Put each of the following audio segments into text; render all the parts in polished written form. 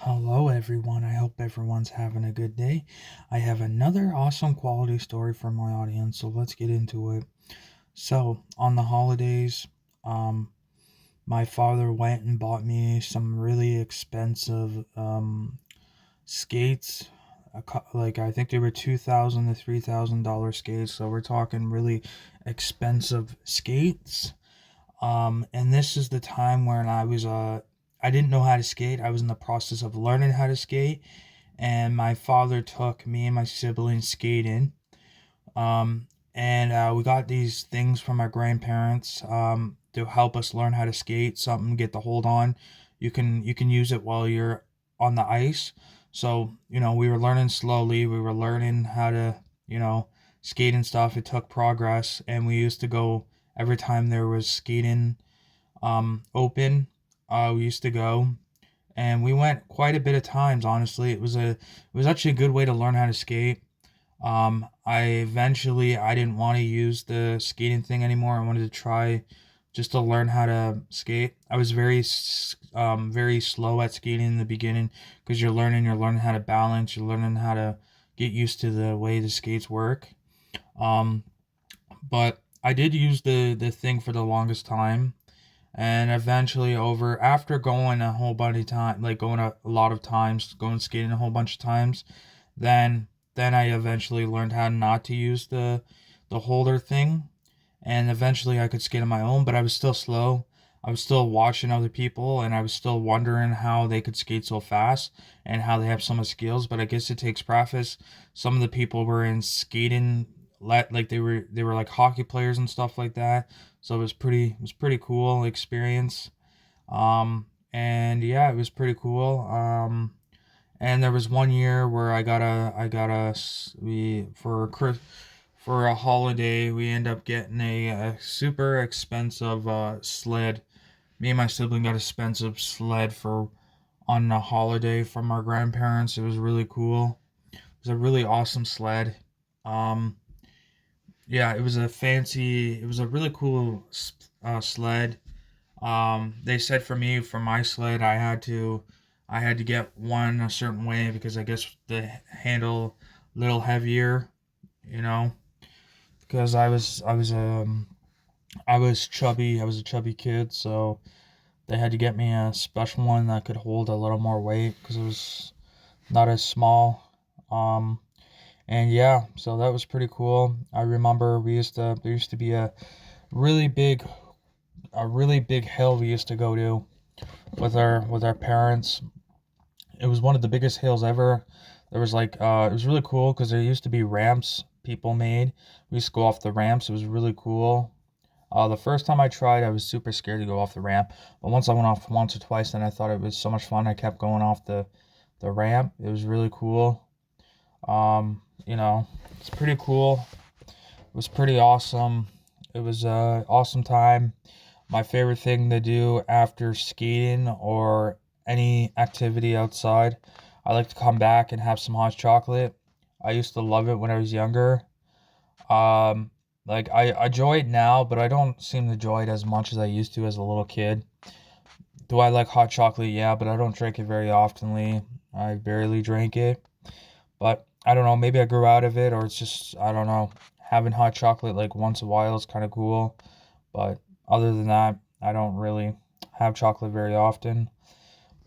Hello, everyone. I hope everyone's having a good day. I have another awesome quality story for my audience, so let's get into it. So, on the holidays, um, my father went and bought me some really expensive skates. Like I think they were $2,000 to $3,000 skates, so we're talking really expensive skates. And this is the time when I didn't know how to skate. I was in the process of learning how to skate, and my father took me and my siblings skating. And we got these things from our grandparents to help us learn how to skate. Something to get the hold on. You can use it while you're on the ice. So we were learning slowly. We were learning how to skate and stuff. It took progress, and we used to go every time there was skating open. We used to go, and we went quite a bit of times. Honestly, it was actually a good way to learn how to skate. I didn't want to use the skating thing anymore. I wanted to try just to learn how to skate. I was very slow at skating in the beginning because you're learning how to balance, you're learning how to get used to the way the skates work. Um, but I did use the thing for the longest time, and eventually over after going a whole bunch of time, like going a lot of times, going skating a whole bunch of times, then I eventually learned how not to use the holder thing, and eventually I could skate on my own, but I was still slow. I was still watching other people, and I was still wondering how they could skate so fast and how they have so much skills. But I guess it takes practice. Some of the people were in skating, like they were like hockey players and stuff like that. So it was pretty cool experience. And yeah, it was pretty cool. And there was one year where we for a holiday we end up getting a super expensive sled. Me and my sibling got a expensive sled for on a holiday from our grandparents. It was really cool. It was a really awesome sled. Um, yeah, it was a really cool sled. They said for me, for my sled, I had to get one a certain way because I guess the handle a little heavier, you know, because I was chubby. I was a chubby kid, so they had to get me a special one that could hold a little more weight because it was not as small. Um, and yeah, so that was pretty cool. I remember there used to be really big a really big hill we used to go to with our parents. It was one of the biggest hills ever. There was it was really cool because there used to be ramps people made. We used to go off the ramps. It was really cool. The first time I tried, I was super scared to go off the ramp, but once I went off once or twice, then I thought it was so much fun. I kept going off the ramp. It was really cool. It's pretty cool. It was pretty awesome. It was a awesome time. My favorite thing to do after skating or any activity outside, I like to come back and have some hot chocolate. I used to love it when I was younger. Um, I enjoy it now, but I don't seem to enjoy it as much as I used to as a little kid. Do I like hot chocolate? Yeah, but I don't drink it very oftenly. I barely drink it. But I don't know, maybe I grew out of it, or it's just, I don't know, having hot chocolate like once in a while is kind of cool. But other than that, I don't really have chocolate very often.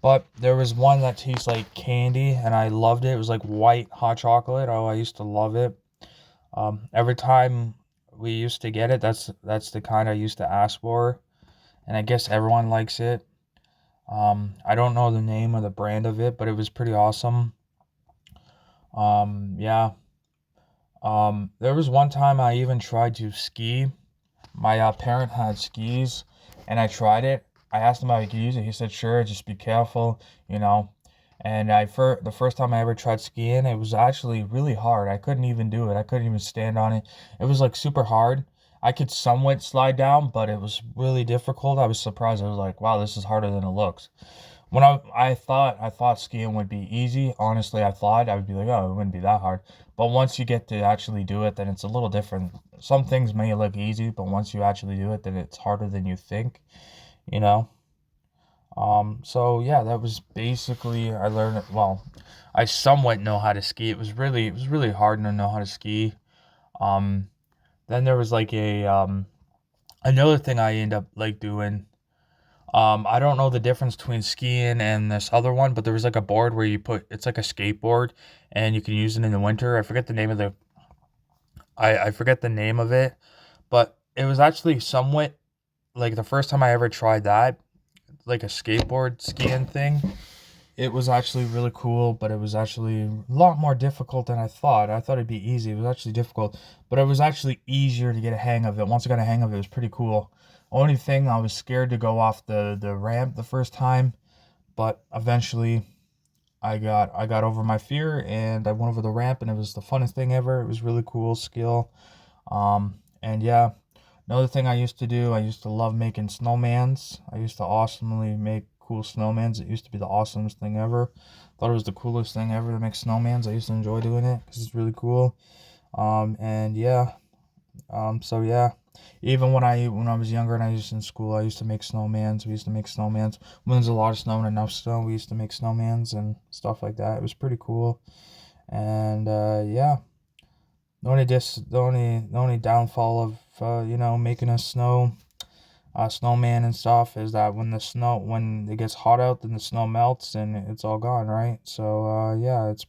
But there was one that tastes like candy, and I loved it. It was like white hot chocolate. Oh, I used to love it. Every time we used to get it, that's the kind I used to ask for, and I guess everyone likes it. I don't know the name or the brand of it, but it was pretty awesome. Yeah. There was one time I even tried to ski. My parent had skis, and I tried it. I asked him how he could use it. He said, "Sure, just be careful, you know." And the first time I ever tried skiing, it was actually really hard. I couldn't even do it. I couldn't even stand on it. It was like super hard. I could somewhat slide down, but it was really difficult. I was surprised. I was like, "Wow, this is harder than it looks." When I thought skiing would be easy. Honestly, I thought I would be like, oh, it wouldn't be that hard. But once you get to actually do it, then it's a little different. Some things may look easy, but once you actually do it, then it's harder than you think, you know? So yeah, that was basically I learned it. Well, I somewhat know how to ski. It was really hard to know how to ski. Um, then there was like a another thing I end up like doing. I don't know the difference between skiing and this other one, but there was like a board where you put it's like a skateboard and you can use it in the winter. I forget the name of it, but it was actually somewhat like the first time I ever tried that, like a skateboard skiing thing. It was actually really cool, but it was actually a lot more difficult than I thought. I thought it'd be easy. It was actually difficult, but it was actually easier to get a hang of it. Once I got a hang of it, it was pretty cool. Only thing, I was scared to go off the ramp the first time, but eventually I got over my fear and I went over the ramp and it was the funnest thing ever. It was really cool skill. And yeah, another thing I used to do, I used to love making snowmans. I used to awesomely make cool snowmans. It used to be the awesomest thing ever. Thought it was the coolest thing ever to make snowmans. I used to enjoy doing it because it's really cool. And yeah, so yeah, even when I was younger and I was in school, I used to make snowmans. We used to make snowmans when there's a lot of snow and enough snow. We used to make snowmans and stuff like that. It was pretty cool. And yeah, the only downfall of making a snowman and stuff is that when it gets hot out, then the snow melts and it's all gone, right? So yeah, it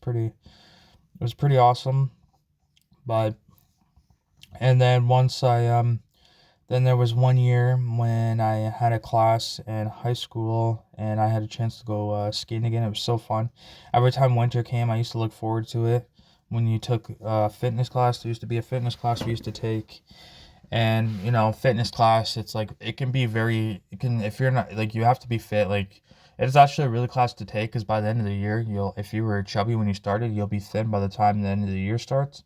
was pretty awesome. But and then once I then there was one year when I had a class in high school and I had a chance to go skating again. It was so fun. Every time winter came, I used to look forward to it. When you took fitness class, there used to be a fitness class we used to take, and fitness class, it's like it can be very, it can, if you're not like, you have to be fit. Like, it's actually a really class to take because by the end of the year, if you were chubby when you started, you'll be thin by the time the end of the year starts.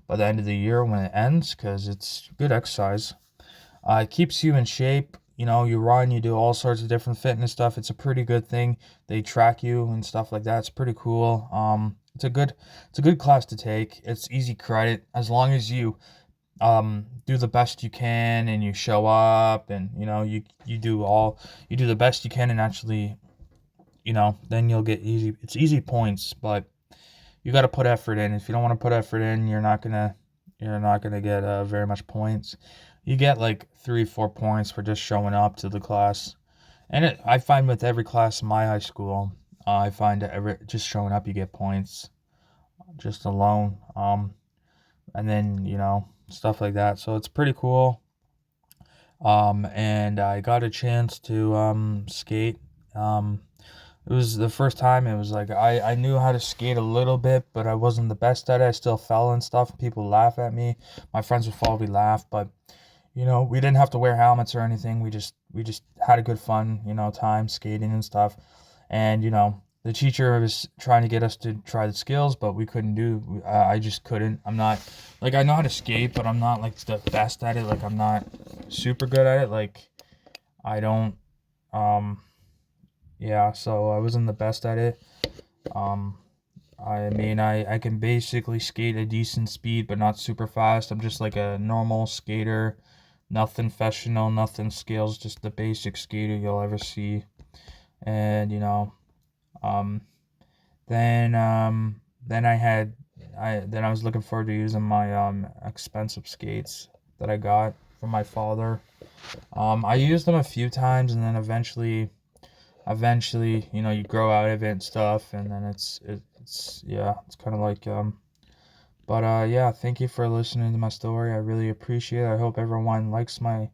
By the end of the year when it ends, because it's good exercise. It keeps you in shape. You run, you do all sorts of different fitness stuff. It's a pretty good thing. They track you and stuff like that. It's pretty cool. It's a good class to take. It's easy credit as long as you do the best you can and you show up and you do the best you can and actually then you'll get easy points, but you got to put effort in. If you don't want to put effort in, you're not gonna get very much points. You get like 3 4 points for just showing up to the class. And I find with every class in my high school, I find that just showing up you get points just alone. And then stuff like that. So it's pretty cool. And I got a chance to skate. Um, it was the first time. It was like I knew how to skate a little bit, but I wasn't the best at it. I still fell and stuff. People laugh at me. My friends would probably laugh, but we didn't have to wear helmets or anything. We just had a good fun, time skating and stuff. And the teacher was trying to get us to try the skills, but we couldn't do. I just couldn't. I'm not like, I know how to skate, but I'm not like the best at it. Like, I'm not super good at it. Like, I don't. Um. Yeah. So I wasn't the best at it. Um. I mean, I can basically skate a decent speed, but not super fast. I'm just like a normal skater. Nothing professional, nothing skills, just the basic skater you'll ever see. And um, then I was looking forward to using my expensive skates that I got from my father. I used them a few times, and then eventually, you grow out of it and stuff, and then it's yeah, it's kind of like But yeah, thank you for listening to my story. I really appreciate it. I hope everyone likes my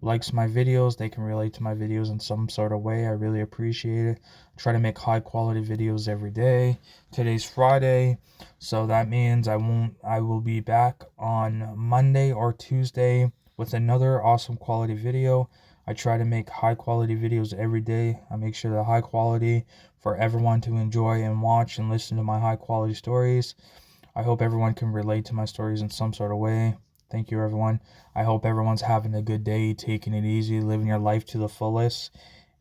videos. They can relate to my videos in some sort of way. I really appreciate it. I try to make high quality videos every day. Today's Friday, so that means I will be back on Monday or Tuesday with another awesome quality video. I try to make high quality videos every day. I make sure they're high quality for everyone to enjoy and watch and listen to my high quality stories. I hope everyone can relate to my stories in some sort of way. Thank you, everyone. I hope everyone's having a good day, taking it easy, living your life to the fullest.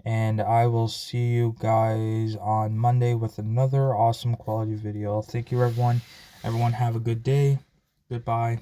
And I will see you guys on Monday with another awesome quality video. Thank you, everyone. Everyone, have a good day. Goodbye.